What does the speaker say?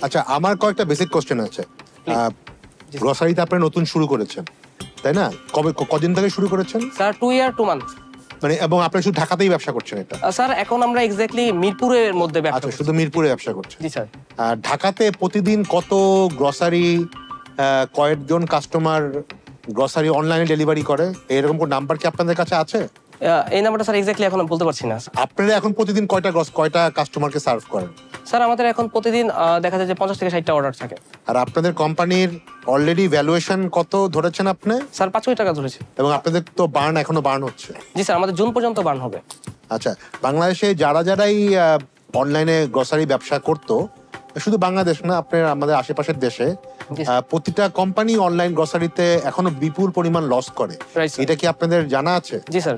আচ্ছা, আমার কয়েকটা বেসিক কোশ্চেন আছে। গ্রসারিতে আপনি নতুন শুরু করেছেন, তাই না? কদিন থেকে শুরু করেছেন? স্যার 2 ইয়ার 2 মান্থ। মানে এবং আপনি শুধু ঢাকাতেই ব্যবসা করছেন এটা? স্যার এখন আমরা এক্স্যাক্টলি মিরপুরের মধ্যে ব্যবসা আচ্ছা, করছি। শুধু মিরপুরে ব্যবসা করছেন? জি স্যার। ঢাকাতে প্রতিদিন কত গ্রসারি, কয়েকজন কাস্টমার গ্রসারি অনলাইনে ডেলিভারি করে, এরকম কোন নাম্বার কি আপনাদের কাছে আছে? এই নাম্বারটা স্যার এক্স্যাক্টলি এখন বলতে পারছি না। আপনারা এখন প্রতিদিন কয়টা কাস্টমারকে সার্ভ করেন? স্যার আমাদের এখন প্রতিদিন দেখা যায় যে 50 থেকে 60টা অর্ডার থাকে। আর আপনাদের কোম্পানির অলরেডি ভ্যালুয়েশন কত ধরেছেন আপনি? স্যার 5 কোটি টাকা ধরেছে। এবং আপনাদের তো এখনো বার্ন হচ্ছে? জি স্যার, আমাদের জুন পর্যন্ত বার্ন হবে। আচ্ছা, বাংলাদেশে যারাই অনলাইনে গ্রসারি ব্যবসা করতো, শুধু বাংলাদেশ না, আপনার আমাদের আশেপাশের দেশে প্রতিটা কোম্পানি অনলাইন গ্রসারিতে এখনো বিপুল পরিমাণ লস করে। এটা কি আপনাদের জানা আছে? জি স্যার।